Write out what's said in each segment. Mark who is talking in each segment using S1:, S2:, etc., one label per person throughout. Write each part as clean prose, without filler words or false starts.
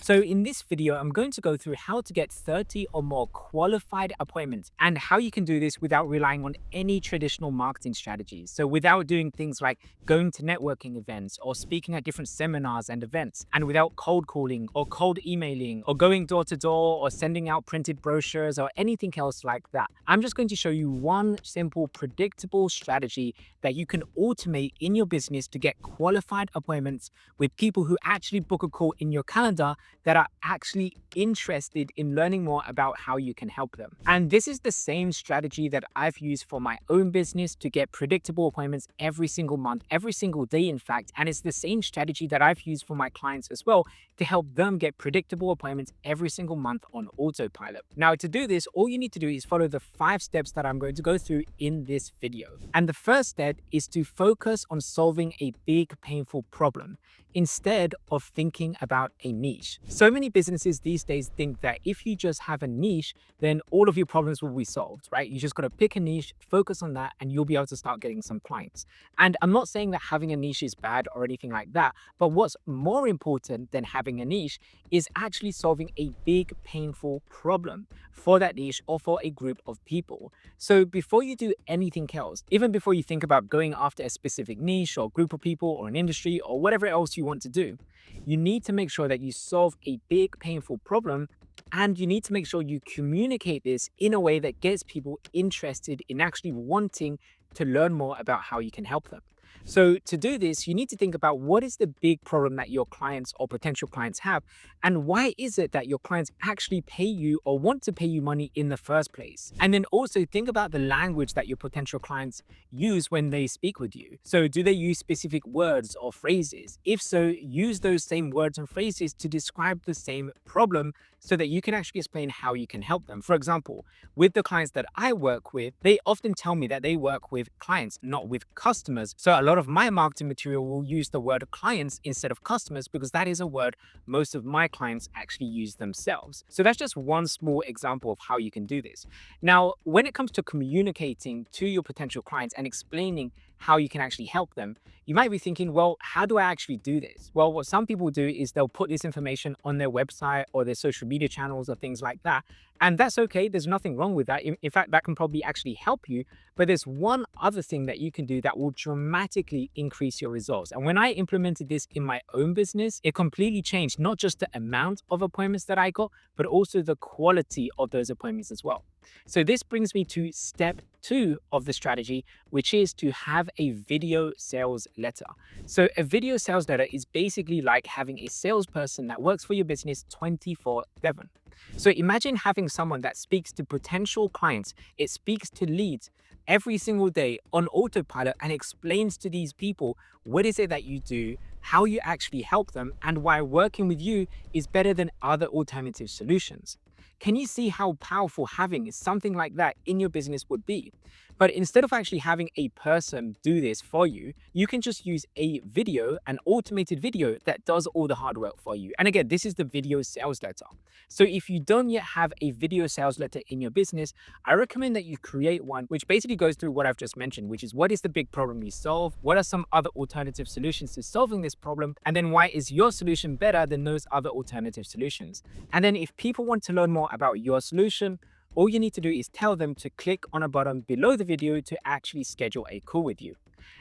S1: So in this video, I'm going to go through how to get 30 or more qualified appointments and how you can do this without relying on any traditional marketing strategies. So without doing things like going to networking events or speaking at different seminars and events, and without cold calling or cold emailing or going door to door or sending out printed brochures or anything else like that. I'm just going to show you one simple, predictable strategy that you can automate in your business to get qualified appointments with people who actually book a call in your calendar that are actually interested in learning more about how you can help them. And this is the same strategy that I've used for my own business to get predictable appointments every single month, every single day, in fact. And it's the same strategy that I've used for my clients as well to help them get predictable appointments every single month on Autopilot. Now, to do this, all you need to do is follow the 5 steps that I'm going to go through in this video. And the first step is to focus on solving a big, painful problem instead of thinking about a niche. So many businesses these days think that if you just have a niche, then all of your problems will be solved, right? You just got to pick a niche, focus on that, and you'll be able to start getting some clients. And I'm not saying that having a niche is bad or anything like that, but what's more important than having a niche is actually solving a big, painful problem for that niche or for a group of people. So before you do anything else, even before you think about going after a specific niche or group of people or an industry or whatever else you want to do, you need to make sure that you solve a big, painful problem, and you need to make sure you communicate this in a way that gets people interested in actually wanting to learn more about how you can help them. So to do this, you need to think about what is the big problem that your clients or potential clients have, and why is it that your clients actually pay you or want to pay you money in the first place? And then also think about the language that your potential clients use when they speak with you. So do they use specific words or phrases? If so, use those same words and phrases to describe the same problem so that you can actually explain how you can help them. For example, with the clients that I work with, they often tell me that they work with clients, not with customers. So a lot of my marketing material will use the word clients instead of customers because that is a word most of my clients actually use themselves. So that's just one small example of how you can do this. Now, when it comes to communicating to your potential clients and explaining how you can actually help them, you might be thinking, well, how do I actually do this? Well, what some people do is they'll put this information on their website or their social media channels or things like that. And that's okay. There's nothing wrong with that. In fact, that can probably actually help you. But there's one other thing that you can do that will dramatically increase your results. And when I implemented this in my own business, it completely changed not just the amount of appointments that I got, but also the quality of those appointments as well. So this brings me to step 2 of the strategy, which is to have a video sales letter. So a video sales letter is basically like having a salesperson that works for your business 24/7. So imagine having someone that speaks to potential clients, it speaks to leads every single day on autopilot and explains to these people what is it that you do, how you actually help them, and why working with you is better than other alternative solutions. Can you see how powerful having something like that in your business would be? But instead of actually having a person do this for you, you can just use a video, an automated video that does all the hard work for you. And again, this is the video sales letter. So if you don't yet have a video sales letter in your business, I recommend that you create one, which basically goes through what I've just mentioned, which is what is the big problem you solve? What are some other alternative solutions to solving this problem? And then why is your solution better than those other alternative solutions? And then if people want to learn more about your solution, all you need to do is tell them to click on a button below the video to actually schedule a call with you.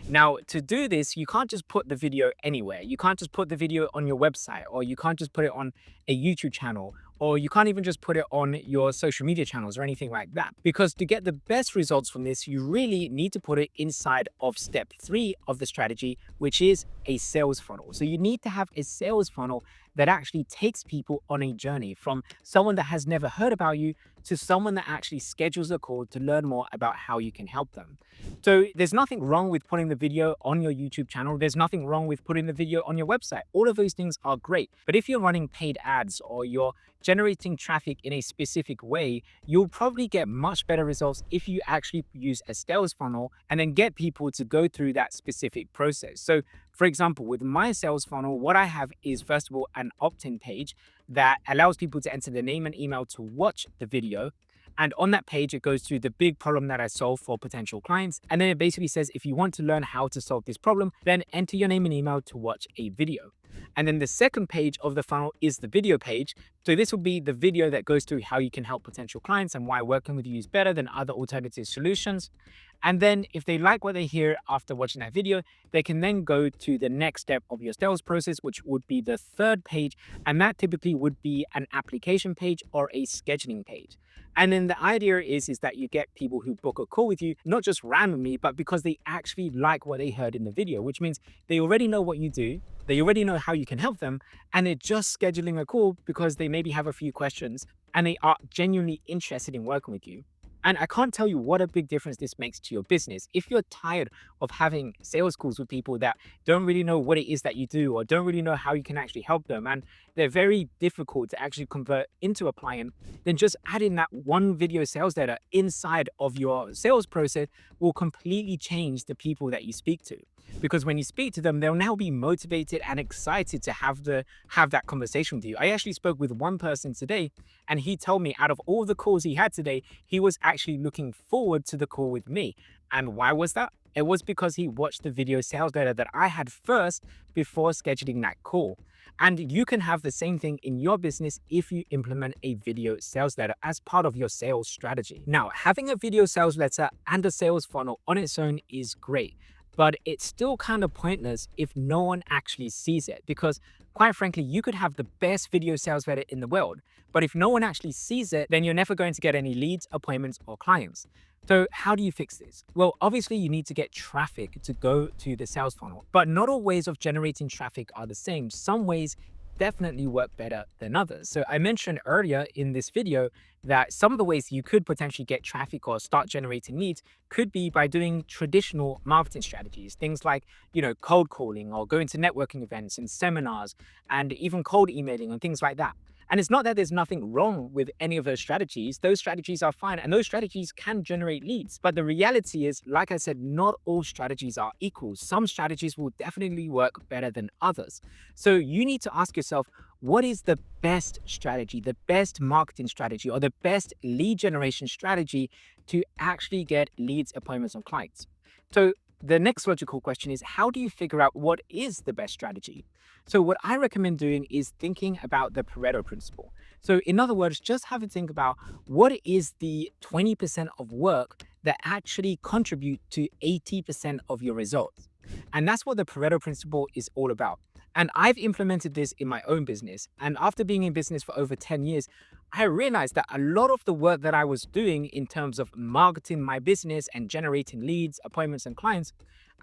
S1: Now, to do this, you can't just put the video anywhere. You can't just put the video on your website, or you can't just put it on a YouTube channel, or you can't even just put it on your social media channels or anything like that. Because to get the best results from this, you really need to put it inside of step 3 of the strategy, which is a sales funnel. So you need to have a sales funnel that actually takes people on a journey from someone that has never heard about you to someone that actually schedules a call to learn more about how you can help them. So there's nothing wrong with putting the video on your YouTube channel. There's nothing wrong with putting the video on your website. All of those things are great. But if you're running paid ads or you're generating traffic in a specific way, you'll probably get much better results if you actually use a sales funnel and then get people to go through that specific process. So for example, with my sales funnel, what I have is, first of all, an opt-in page that allows people to enter their name and email to watch the video. And on that page, it goes through the big problem that I solve for potential clients. And then it basically says, if you want to learn how to solve this problem, then enter your name and email to watch a video. And then the second page of the funnel is the video page. So this will be the video that goes through how you can help potential clients and why working with you is better than other alternative solutions. And then if they like what they hear after watching that video, they can then go to the next step of your sales process, which would be the third page. And that typically would be an application page or a scheduling page. And then the idea is that you get people who book a call with you, not just randomly, but because they actually like what they heard in the video, which means they already know what you do. They already know how you can help them. And they're just scheduling a call because they maybe have a few questions and they are genuinely interested in working with you. And I can't tell you what a big difference this makes to your business. If you're tired of having sales calls with people that don't really know what it is that you do or don't really know how you can actually help them, and they're very difficult to actually convert into a client, then just adding that one video sales letter inside of your sales process will completely change the people that you speak to. Because when you speak to them, they'll now be motivated and excited to have that conversation with you. I actually spoke with one person today, and he told me out of all the calls he had today, he was actually looking forward to the call with me. And why was that? It was because he watched the video sales letter that I had first before scheduling that call. And you can have the same thing in your business if you implement a video sales letter as part of your sales strategy. Now, having a video sales letter and a sales funnel on its own is great, but it's still kind of pointless if no one actually sees it, because quite frankly, you could have the best video sales letter in the world, but if no one actually sees it, then you're never going to get any leads, appointments, or clients. So how do you fix this? Well, obviously you need to get traffic to go to the sales funnel, but not all ways of generating traffic are the same. Some ways definitely work better than others. So I mentioned earlier in this video that some of the ways you could potentially get traffic or start generating leads could be by doing traditional marketing strategies, things like, cold calling or going to networking events and seminars and even cold emailing and things like that. And it's not that there's nothing wrong with any of those strategies. Those strategies are fine and those strategies can generate leads. But the reality is, like I said, not all strategies are equal. Some strategies will definitely work better than others. So you need to ask yourself, what is the best strategy, the best marketing strategy, or the best lead generation strategy to actually get leads, appointments, and clients? So the next logical question is, how do you figure out what is the best strategy? So what I recommend doing is thinking about the Pareto principle. So in other words, just have a think about what is the 20% of work that actually contribute to 80% of your results. And that's what the Pareto principle is all about. And I've implemented this in my own business. And after being in business for over 10 years, I realized that a lot of the work that I was doing in terms of marketing my business and generating leads, appointments, and clients,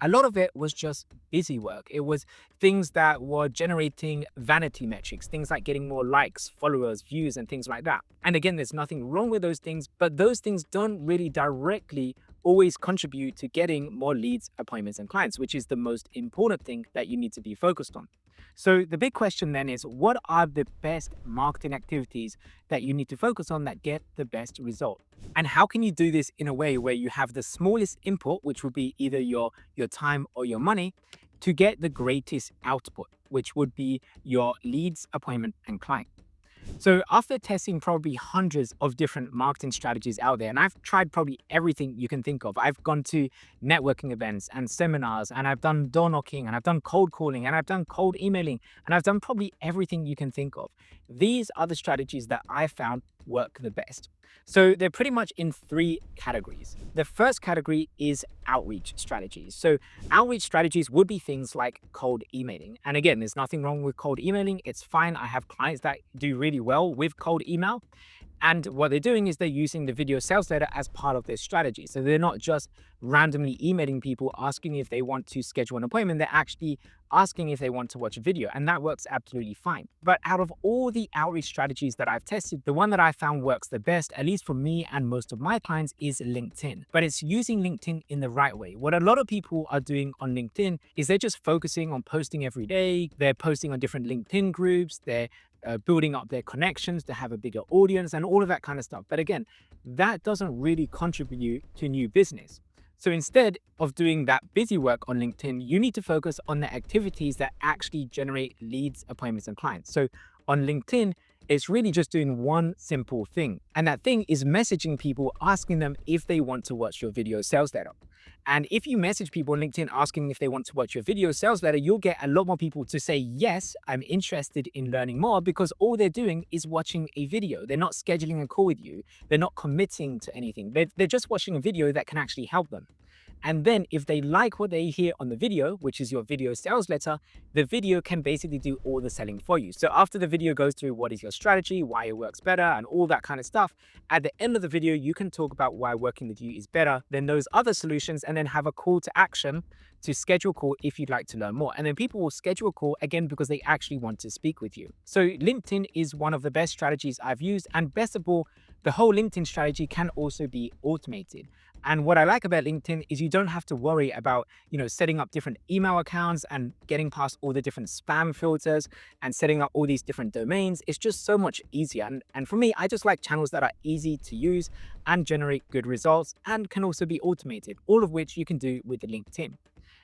S1: a lot of it was just busy work. It was things that were generating vanity metrics, things like getting more likes, followers, views, and things like that. And again, there's nothing wrong with those things, but those things don't really directly always contribute to getting more leads, appointments, and clients, which is the most important thing that you need to be focused on. So the big question then is, what are the best marketing activities that you need to focus on that get the best result? And how can you do this in a way where you have the smallest input, which would be either your time or your money, to get the greatest output, which would be your leads, appointment, and client? So after testing probably hundreds of different marketing strategies out there, and I've tried probably everything you can think of. I've gone to networking events and seminars, and I've done door knocking, and I've done cold calling, and I've done cold emailing, and I've done probably everything you can think of. These are the strategies that I found work the best. So they're pretty much in three categories. The first category is outreach strategies. So outreach strategies would be things like cold emailing. And again, there's nothing wrong with cold emailing. It's fine. I have clients that do really well with cold email. And what they're doing is they're using the video sales letter as part of their strategy. So they're not just randomly emailing people asking if they want to schedule an appointment. They're actually asking if they want to watch a video, and that works absolutely fine. But out of all the outreach strategies that I've tested, the one that I found works the best, at least for me and most of my clients, is LinkedIn. But it's using LinkedIn in the right way. What a lot of people are doing on LinkedIn is they're just focusing on posting every day. They're posting on different LinkedIn groups. They're building up their connections to have a bigger audience and all of that kind of stuff. But again, that doesn't really contribute to new business. So instead of doing that busy work on LinkedIn, you need to focus on the activities that actually generate leads, appointments, and clients. So on LinkedIn, it's really just doing one simple thing. And that thing is messaging people, asking them if they want to watch your video sales letter. And if you message people on LinkedIn asking if they want to watch your video sales letter, you'll get a lot more people to say, yes, I'm interested in learning more, because all they're doing is watching a video. They're not scheduling a call with you. They're not committing to anything. They're just watching a video that can actually help them. And then if they like what they hear on the video, which is your video sales letter, the video can basically do all the selling for you. So after the video goes through what is your strategy, why it works better, and all that kind of stuff, at the end of the video, you can talk about why working with you is better than those other solutions, and then have a call to action to schedule a call if you'd like to learn more. And then people will schedule a call again because they actually want to speak with you. So LinkedIn is one of the best strategies I've used. And best of all, the whole LinkedIn strategy can also be automated. And what I like about LinkedIn is you don't have to worry about, setting up different email accounts and getting past all the different spam filters and setting up all these different domains. It's just so much easier. And for me, I just like channels that are easy to use and generate good results and can also be automated, all of which you can do with LinkedIn.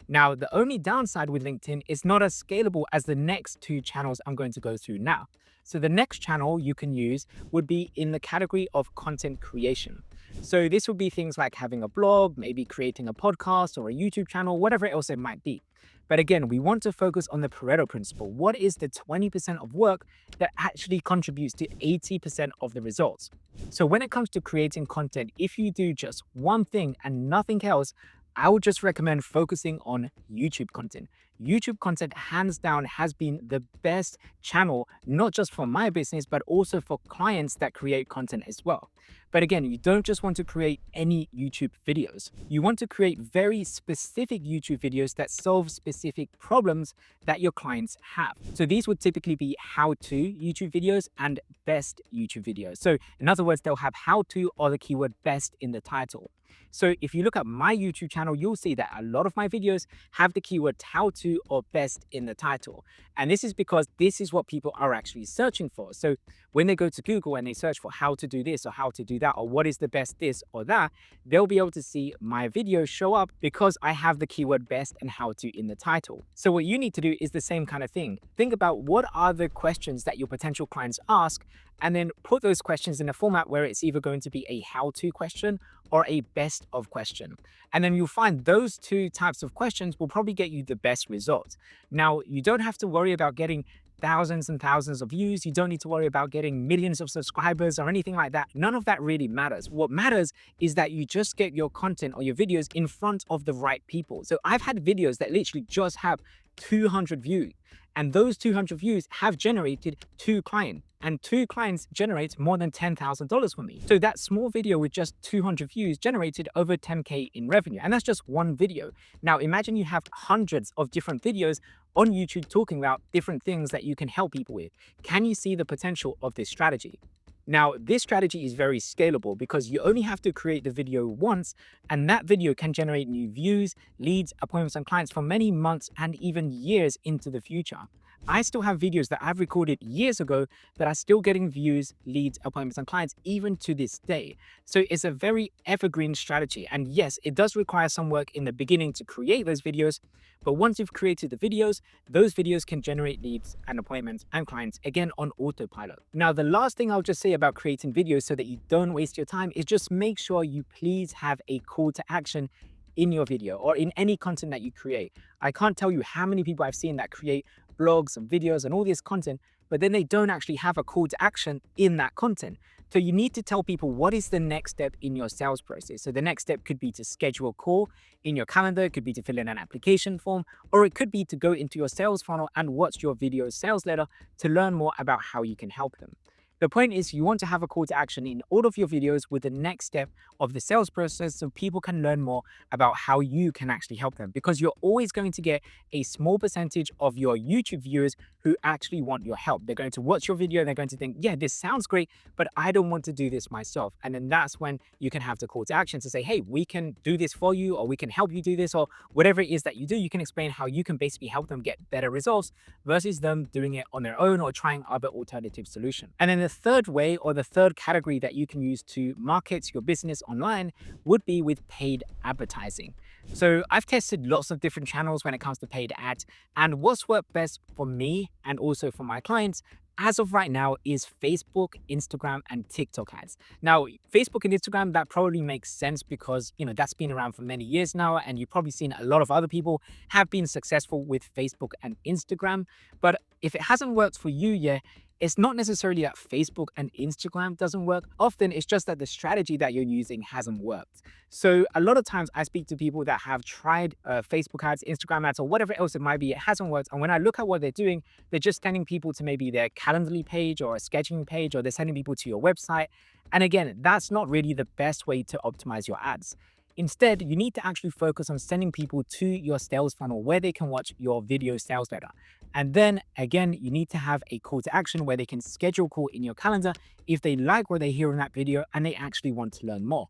S1: Now, the only downside with LinkedIn is not as scalable as the next two channels I'm going to go through now. So the next channel you can use would be in the category of content creation. So this would be things like having a blog, maybe creating a podcast or a YouTube channel, whatever else it might be. But again, we want to focus on the Pareto principle. What is the 20% of work that actually contributes to 80% of the results? So when it comes to creating content, if you do just one thing and nothing else, I would just recommend focusing on YouTube content. YouTube content, hands down, has been the best channel, not just for my business, but also for clients that create content as well. But again, you don't just want to create any YouTube videos. You want to create very specific YouTube videos that solve specific problems that your clients have. So these would typically be how-to YouTube videos and best YouTube videos. So in other words, they'll have how-to or the keyword best in the title. So if you look at my YouTube channel, you'll see that a lot of my videos have the keyword how to or best in the title. And this is because this is what people are actually searching for. So when they go to Google and they search for how to do this or how to do that, or what is the best this or that, they'll be able to see my videos show up because I have the keyword best and how to in the title. So what you need to do is the same kind of thing. Think about what are the questions that your potential clients ask, and then put those questions in a format where it's either going to be a how-to question or a best of question. And then you'll find those two types of questions will probably get you the best results. Now, you don't have to worry about getting thousands and thousands of views. You don't need to worry about getting millions of subscribers or anything like that. None of that really matters. What matters is that you just get your content or your videos in front of the right people. So I've had videos that literally just have 200 views, and those 200 views have generated 2 clients. And 2 clients generate more than $10,000 for me. So that small video with just 200 views generated over 10K in revenue. And that's just one video. Now imagine you have hundreds of different videos on YouTube talking about different things that you can help people with. Can you see the potential of this strategy? Now, this strategy is very scalable because you only have to create the video once, and that video can generate new views, leads, appointments, and clients for many months and even years into the future. I still have videos that I've recorded years ago that are still getting views, leads, appointments, and clients even to this day. So it's a very evergreen strategy. And yes, it does require some work in the beginning to create those videos, but once you've created the videos, those videos can generate leads and appointments and clients again on autopilot. Now, the last thing I'll just say about creating videos so that you don't waste your time is just make sure you please have a call to action in your video or in any content that you create. I can't tell you how many people I've seen that create blogs and videos and all this content, but then they don't actually have a call to action in that content. So you need to tell people what is the next step in your sales process. So the next step could be to schedule a call in your calendar, it could be to fill in an application form, or it could be to go into your sales funnel and watch your video sales letter to learn more about how you can help them. The point is you want to have a call to action in all of your videos with the next step of the sales process so people can learn more about how you can actually help them, because you're always going to get a small percentage of your YouTube viewers who actually want your help. They're going to watch your video and they're going to think, yeah, this sounds great, but I don't want to do this myself. And then that's when you can have the call to action to say, hey, we can do this for you, or we can help you do this, or whatever it is that you do, you can explain how you can basically help them get better results versus them doing it on their own or trying other alternative solutions. And then the third way or the third category that you can use to market your business online would be with paid advertising. So I've tested lots of different channels when it comes to paid ads, and what's worked best for me and also for my clients as of right now is Facebook, Instagram, and TikTok ads. Now, Facebook and Instagram, that probably makes sense because, that's been around for many years now, and you've probably seen a lot of other people have been successful with Facebook and Instagram. But if it hasn't worked for you yet, it's not necessarily that Facebook and Instagram doesn't work. Often it's just that the strategy that you're using hasn't worked. So a lot of times I speak to people that have tried Facebook ads, Instagram ads, or whatever else it might be. It hasn't worked. And when I look at what they're doing, they're just sending people to maybe their Calendly page or a scheduling page, or they're sending people to your website. And again, that's not really the best way to optimize your ads. Instead, you need to actually focus on sending people to your sales funnel where they can watch your video sales letter. And then again, you need to have a call to action where they can schedule a call in your calendar if they like what they hear in that video and they actually want to learn more.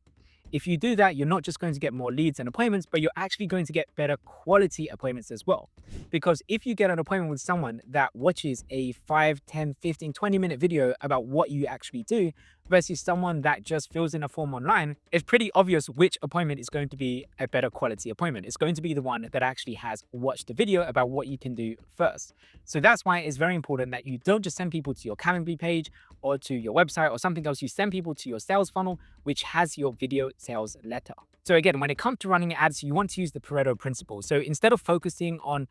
S1: If you do that, you're not just going to get more leads and appointments, but you're actually going to get better quality appointments as well. Because if you get an appointment with someone that watches a 5, 10, 15, 20-minute video about what you actually do versus someone that just fills in a form online, it's pretty obvious which appointment is going to be a better quality appointment. It's going to be the one that actually has watched the video about what you can do first. So that's why it's very important that you don't just send people to your Calendly page or to your website or something else. You send people to your sales funnel, which has your video sales letter. So again, when it comes to running ads, you want to use the Pareto principle. So instead of focusing on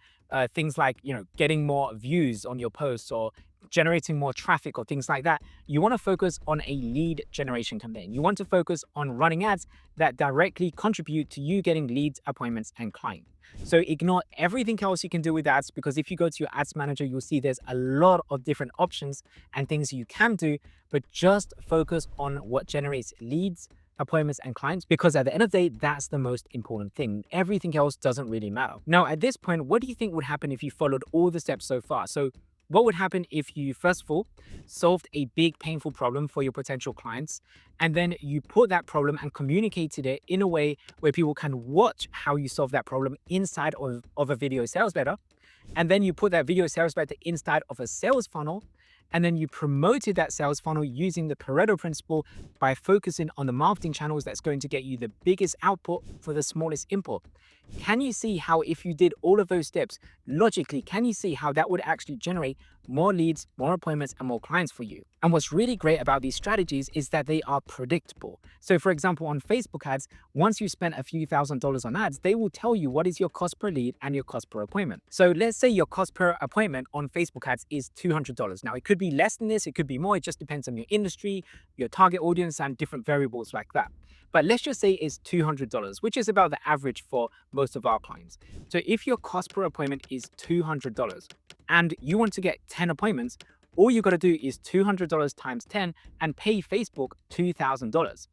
S1: things like, getting more views on your posts or generating more traffic or things like that, you want to focus on a lead generation campaign. You want to focus on running ads that directly contribute to you getting leads, appointments, and clients. So ignore everything else you can do with ads, because if you go to your ads manager, you'll see there's a lot of different options and things you can do, but just focus on what generates leads, appointments, and clients, because at the end of the day, that's the most important thing. Everything else doesn't really matter. Now, at this point, what do you think would happen if you followed all the steps so far? So what would happen if you, first of all, solved a big painful problem for your potential clients, and then you put that problem and communicated it in a way where people can watch how you solve that problem inside of a video sales letter, and then you put that video sales letter inside of a sales funnel, and then you promoted that sales funnel using the Pareto principle by focusing on the marketing channels that's going to get you the biggest output for the smallest input. Can you see how, if you did all of those steps logically, can you see how that would actually generate more leads, more appointments, and more clients for you? And what's really great about these strategies is that they are predictable. So for example, on Facebook ads, once you spent a few $1,000s on ads, they will tell you what is your cost per lead and your cost per appointment. So let's say your cost per appointment on Facebook ads is $200. Now it could be less than this, it could be more. It just depends on your industry, your target audience, and different variables like that. But let's just say it's $200, which is about the average for most of our clients. So if your cost per appointment is $200 and you want to get 10 appointments, all you got to do is $200 times 10 and pay Facebook $2,000.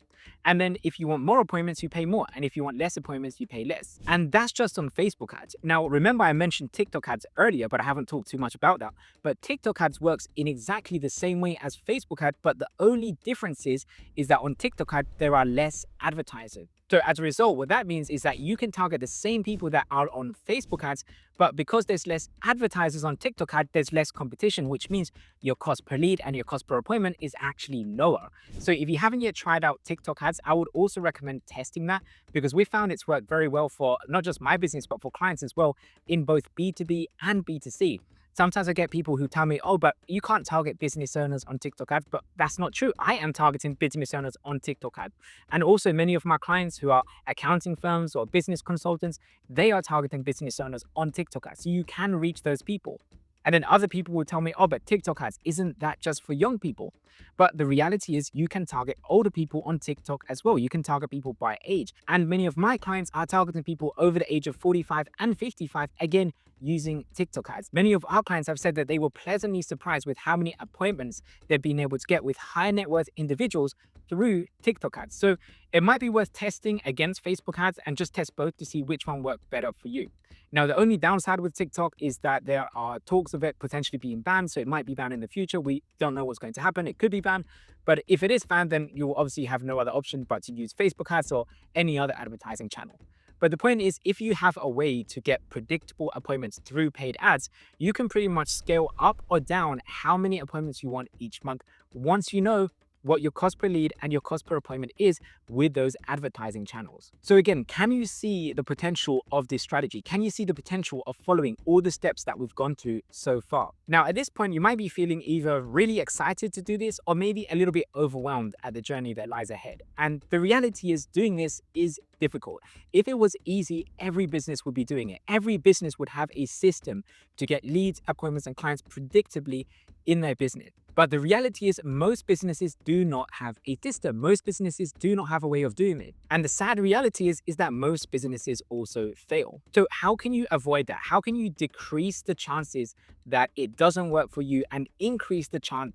S1: And then if you want more appointments, you pay more. And if you want less appointments, you pay less. And that's just on Facebook ads. Now, remember I mentioned TikTok ads earlier, but I haven't talked too much about that. But TikTok ads works in exactly the same way as Facebook ad, but the only difference is that on TikTok ad, there are less advertisers. So as a result, what that means is that you can target the same people that are on Facebook ads, but because there's less advertisers on TikTok ad, there's less competition, which means your cost per lead and your cost per appointment is actually lower. So if you haven't yet tried out TikTok ads, I would also recommend testing that, because we found it's worked very well for not just my business, but for clients as well in both B2B and B2C. Sometimes I get people who tell me, oh, but you can't target business owners on TikTok ads, but that's not true. I am targeting business owners on TikTok ads. And also many of my clients who are accounting firms or business consultants, they are targeting business owners on TikTok ads. So you can reach those people. And then other people will tell me, oh, but TikTok ads, isn't that just for young people? But the reality is you can target older people on TikTok as well. You can target people by age. And many of my clients are targeting people over the age of 45 and 55, again, using TikTok ads. Many of our clients have said that they were pleasantly surprised with how many appointments they've been able to get with high net worth individuals through TikTok ads. So it might be worth testing against Facebook ads and just test both to see which one works better for you. Now, the only downside with TikTok is that there are talks of it potentially being banned. So it might be banned in the future. We don't know what's going to happen. It could be banned. But if it is banned, then you will obviously have no other option but to use Facebook ads or any other advertising channel. But the point is, if you have a way to get predictable appointments through paid ads, you can pretty much scale up or down how many appointments you want each month once you know what your cost per lead and your cost per appointment is with those advertising channels. So again, can you see the potential of this strategy? Can you see the potential of following all the steps that we've gone through so far? Now, at this point, you might be feeling either really excited to do this or maybe a little bit overwhelmed at the journey that lies ahead. And the reality is doing this is difficult. If it was easy, every business would be doing it. Every business would have a system to get leads, appointments, and clients predictably in their business. But the reality is most businesses do not have a system. Most businesses do not have a way of doing it. And the sad reality is that most businesses also fail. So how can you avoid that? How can you decrease the chances that it doesn't work for you and increase the chance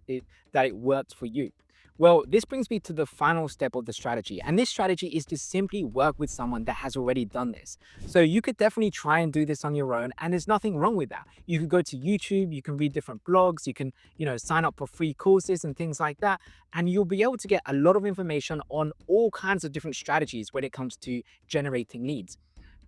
S1: that it works for you? Well, this brings me to the final step of the strategy. And this strategy is to simply work with someone that has already done this. So you could definitely try and do this on your own, and there's nothing wrong with that. You could go to YouTube, you can read different blogs, you can, sign up for free courses and things like that. And you'll be able to get a lot of information on all kinds of different strategies when it comes to generating leads.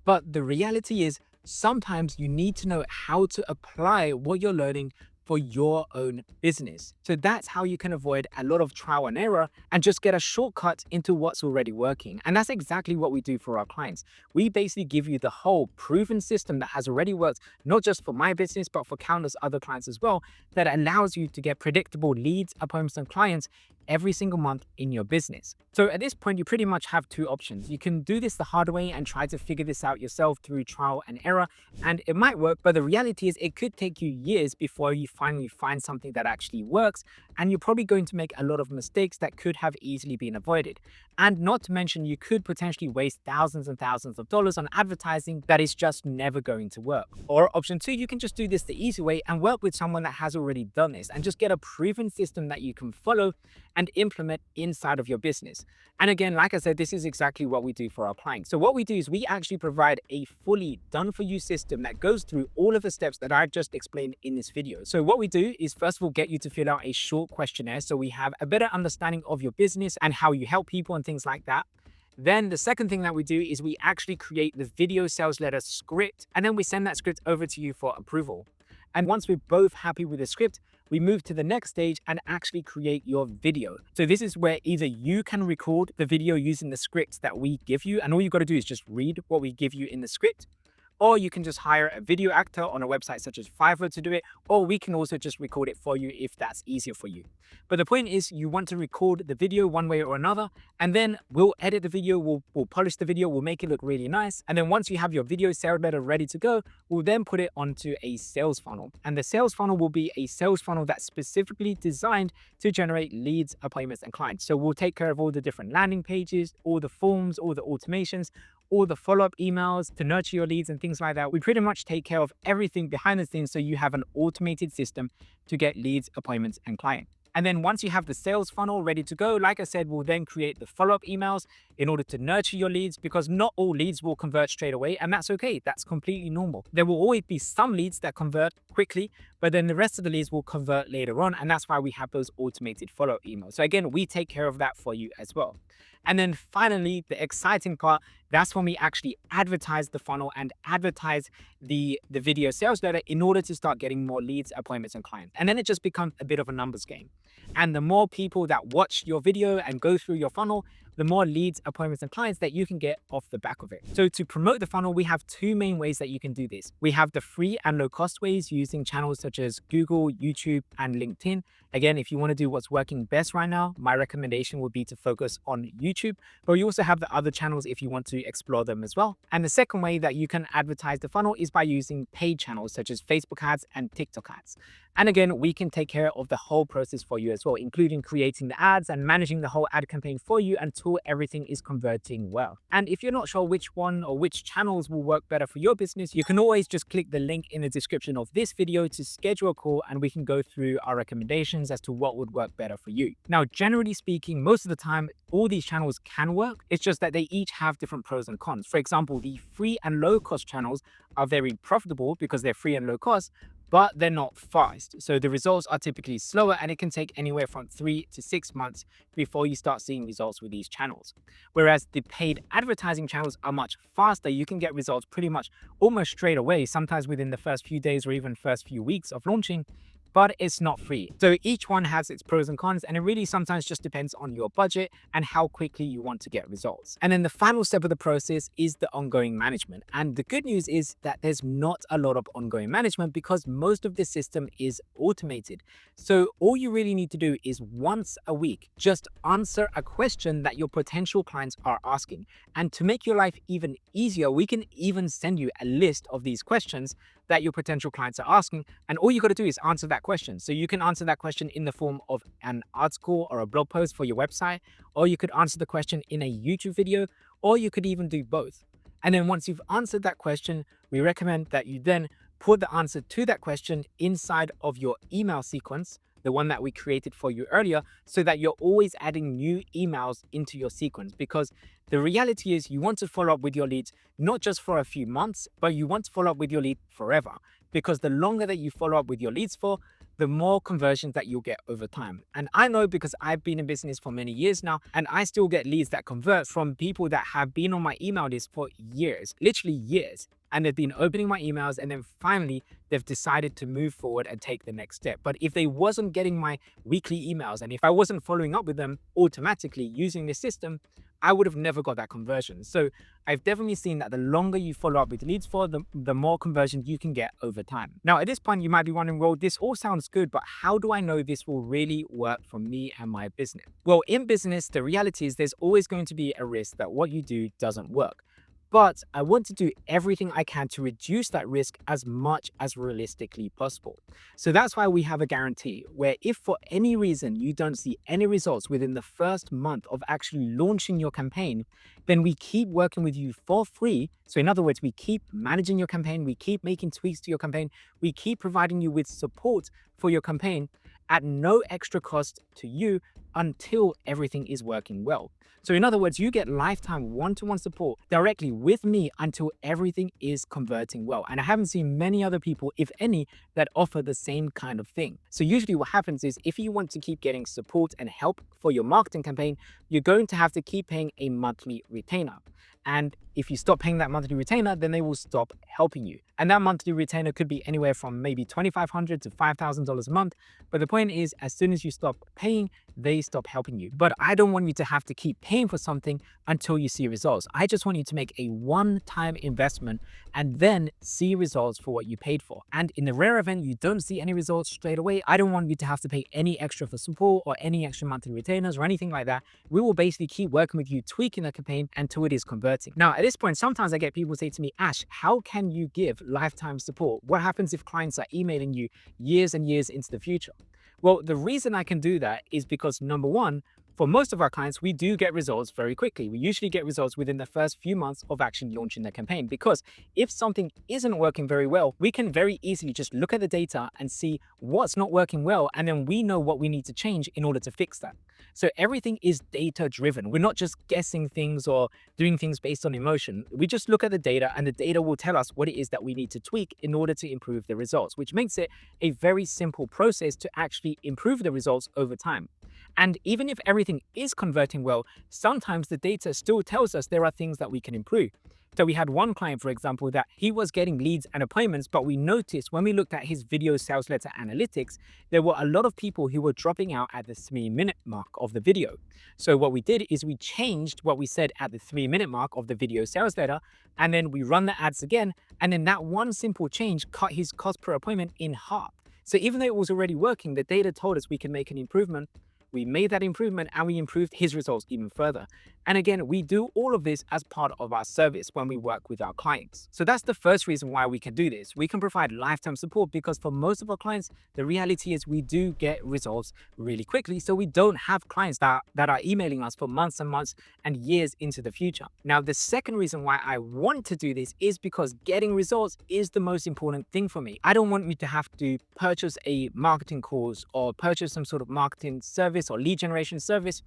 S1: But the reality is sometimes you need to know how to apply what you're learning for your own business. So that's how you can avoid a lot of trial and error and just get a shortcut into what's already working. And that's exactly what we do for our clients. We basically give you the whole proven system that has already worked, not just for my business, but for countless other clients as well, that allows you to get predictable leads, appointments, and clients every single month in your business. So at this point, you pretty much have two options. You can do this the hard way and try to figure this out yourself through trial and error, and it might work, but the reality is it could take you years before you finally find something that actually works, and you're probably going to make a lot of mistakes that could have easily been avoided. And not to mention, you could potentially waste thousands and thousands of dollars on advertising that is just never going to work. Or option two, you can just do this the easy way and work with someone that has already done this and just get a proven system that you can follow and implement inside of your business. And again, like I said, this is exactly what we do for our clients. So what we do is we actually provide a fully done for you system that goes through all of the steps that I've just explained in this video. So what we do is first of all, get you to fill out a short questionnaire so we have a better understanding of your business and how you help people and things like that. Then the second thing that we do is we actually create the video sales letter script, and then we send that script over to you for approval. And once we're both happy with the script, we move to the next stage and actually create your video. So this is where either you can record the video using the scripts that we give you, and all you got to do is just read what we give you in the script, or you can just hire a video actor on a website such as Fiverr to do it, or we can also just record it for you if that's easier for you. But the point is you want to record the video one way or another, and then we'll edit the video, we'll polish the video, we'll make it look really nice. And then once you have your video sales letter ready to go, we'll then put it onto a sales funnel. And the sales funnel will be a sales funnel that's specifically designed to generate leads, appointments, and clients. So we'll take care of all the different landing pages, all the forms, all the automations, all the follow-up emails to nurture your leads and things like that. We pretty much take care of everything behind the scenes so you have an automated system to get leads, appointments, and clients. And then once you have the sales funnel ready to go, like I said, we'll then create the follow-up emails in order to nurture your leads, because not all leads will convert straight away, and that's okay. That's completely normal. There will always be some leads that convert quickly, but then the rest of the leads will convert later on, and that's why we have those automated follow-up emails. So again, we take care of that for you as well. And then finally, the exciting part, that's when we actually advertise the funnel and advertise the video sales letter in order to start getting more leads, appointments, and clients. And then it just becomes a bit of a numbers game. And the more people that watch your video and go through your funnel, the more leads, appointments, and clients that you can get off the back of it. So to promote the funnel, we have two main ways that you can do this. We have the free and low cost ways using channels such as Google, YouTube, and LinkedIn. Again, if you want to do what's working best right now, my recommendation would be to focus on YouTube, but you also have the other channels if you want to explore them as well. And the second way that you can advertise the funnel is by using paid channels such as Facebook ads and TikTok ads. And again, we can take care of the whole process for you as well, including creating the ads and managing the whole ad campaign for you until everything is converting well. And if you're not sure which one or which channels will work better for your business, you can always just click the link in the description of this video to schedule a call, and we can go through our recommendations as to what would work better for you. Now, generally speaking, most of the time, all these channels can work. It's just that they each have different pros and cons. For example, the free and low cost channels are very profitable because they're free and low cost, but they're not fast. So the results are typically slower, and it can take anywhere from 3 to 6 months before you start seeing results with these channels. Whereas the paid advertising channels are much faster. You can get results pretty much almost straight away, sometimes within the first few days or even first few weeks of launching. but it's not free. So each one has its pros and cons, and it really sometimes just depends on your budget and how quickly you want to get results. And then the final step of the process is the ongoing management. And the good news is that there's not a lot of ongoing management because most of the system is automated. So all you really need to do is once a week, just answer a question that your potential clients are asking. And to make your life even easier, we can even send you a list of these questions that your potential clients are asking. And all you got to do is answer that question. So you can answer that question in the form of an article or a blog post for your website, or you could answer the question in a YouTube video, or you could even do both. And then once you've answered that question, we recommend that you then put the answer to that question inside of your email sequence, the one that we created for you earlier, so that you're always adding new emails into your sequence. Because the reality is you want to follow up with your leads, not just for a few months, but you want to follow up with your lead forever. Because the longer that you follow up with your leads for, the more conversions that you'll get over time. And I know because I've been in business for many years now, and I still get leads that convert from people that have been on my email list for years, literally years. And they've been opening my emails, and then finally they've decided to move forward and take the next step. But if they wasn't getting my weekly emails, and if I wasn't following up with them automatically using this system, I would have never got that conversion. So I've definitely seen that the longer you follow up with leads for, the more conversion you can get over time. Now, at this point, you might be wondering, well, this all sounds good, but how do I know this will really work for me and my business? Well, in business, the reality is there's always going to be a risk that what you do doesn't work. But I want to do everything I can to reduce that risk as much as realistically possible. So that's why we have a guarantee where if for any reason you don't see any results within the first month of actually launching your campaign, then we keep working with you for free. So in other words, we keep managing your campaign, we keep making tweaks to your campaign, we keep providing you with support for your campaign at no extra cost to you until everything is working well. So in other words, you get lifetime one-to-one support directly with me until everything is converting well. And I haven't seen many other people, if any, that offer the same kind of thing. So usually what happens is if you want to keep getting support and help for your marketing campaign, you're going to have to keep paying a monthly retainer. And if you stop paying that monthly retainer, then they will stop helping you. And that monthly retainer could be anywhere from maybe $2,500 to $5,000 a month. But the point is, as soon as you stop paying, they stop helping you. But I don't want you to have to keep paying for something until you see results. I just want you to make a one-time investment and then see results for what you paid for. And in the rare event you don't see any results straight away, I don't want you to have to pay any extra for support or any extra monthly retainers or anything like that. We will basically keep working with you, tweaking the campaign until it is converting. Now, at this point, sometimes I get people say to me, Ash, how can you give lifetime support? What happens if clients are emailing you years and years into the future? Well, the reason I can do that is because number one, for most of our clients, we do get results very quickly. We usually get results within the first few months of actually launching the campaign, because if something isn't working very well, we can very easily just look at the data and see what's not working well, and then we know what we need to change in order to fix that. So everything is data driven. We're not just guessing things or doing things based on emotion. We just look at the data, and the data will tell us what it is that we need to tweak in order to improve the results, which makes it a very simple process to actually improve the results over time. And even if everything is converting well, sometimes the data still tells us there are things that we can improve. So we had one client, for example, that he was getting leads and appointments, but we noticed when we looked at his video sales letter analytics, there were a lot of people who were dropping out at the 3-minute mark of the video. So what we did is we changed what we said at the 3-minute mark of the video sales letter, and then we run the ads again. And then that one simple change cut his cost per appointment in half. So even though it was already working, the data told us we can make an improvement. We made that improvement and we improved his results even further. And again, we do all of this as part of our service when we work with our clients. So that's the first reason why we can do this. We can provide lifetime support because for most of our clients, the reality is we do get results really quickly. So we don't have clients that are emailing us for months and months and years into the future. Now, the second reason why I want to do this is because getting results is the most important thing for me. I don't want you to have to purchase a marketing course or purchase some sort of marketing service or lead generation service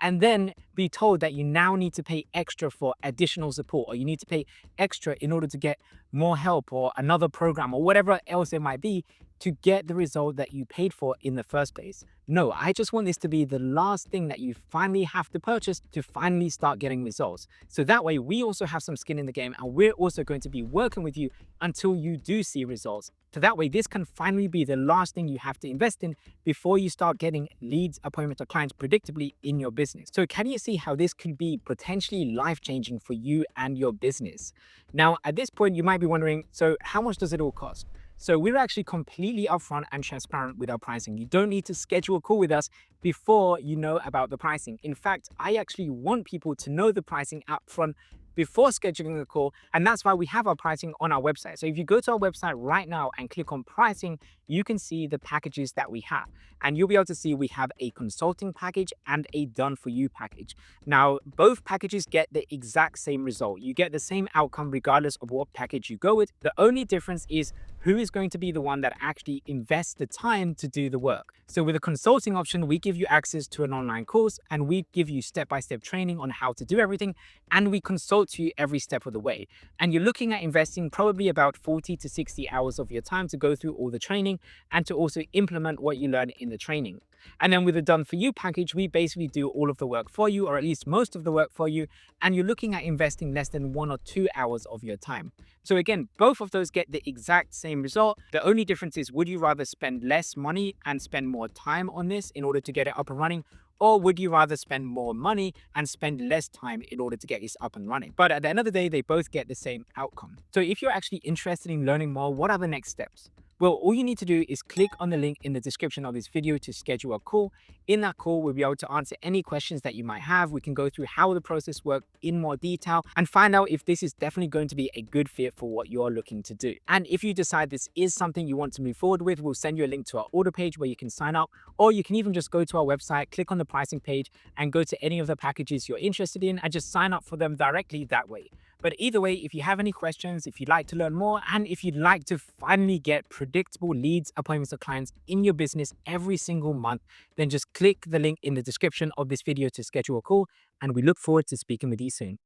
S1: and then be told that you now need to pay extra for additional support, or you need to pay extra in order to get more help or another program or whatever else it might be, to get the result that you paid for in the first place. No, I just want this to be the last thing that you finally have to purchase to finally start getting results. So that way we also have some skin in the game and we're also going to be working with you until you do see results. So that way this can finally be the last thing you have to invest in before you start getting leads, appointments, or clients predictably in your business. So can you see how this could be potentially life-changing for you and your business? Now, at this point, you might be wondering, so how much does it all cost? So we're actually completely upfront and transparent with our pricing. You don't need to schedule a call with us before you know about the pricing. In fact, I actually want people to know the pricing upfront before scheduling a call. And that's why we have our pricing on our website. So if you go to our website right now and click on pricing, you can see the packages that we have. And you'll be able to see we have a consulting package and a done for you package. Now, both packages get the exact same result. You get the same outcome regardless of what package you go with. The only difference is who is going to be the one that actually invests the time to do the work. So with a consulting option, we give you access to an online course and we give you step-by-step training on how to do everything. And we consult you every step of the way. And you're looking at investing probably about 40 to 60 hours of your time to go through all the training and to also implement what you learn in the training. And then with the done for you package, we basically do all of the work for you, or at least most of the work for you. And you're looking at investing less than 1 or 2 hours of your time. So again, both of those get the exact same result. The only difference is, would you rather spend less money and spend more time on this in order to get it up and running? Or would you rather spend more money and spend less time in order to get this up and running? But at the end of the day, they both get the same outcome. So if you're actually interested in learning more, what are the next steps? Well, all you need to do is click on the link in the description of this video to schedule a call. In that call, we'll be able to answer any questions that you might have. We can go through how the process works in more detail and find out if this is definitely going to be a good fit for what you're looking to do. And if you decide this is something you want to move forward with, we'll send you a link to our order page where you can sign up, or you can even just go to our website, click on the pricing page and go to any of the packages you're interested in and just sign up for them directly that way. But either way, if you have any questions, if you'd like to learn more, and if you'd like to finally get predictable leads, appointments, or clients in your business every single month, then just click the link in the description of this video to schedule a call. And we look forward to speaking with you soon.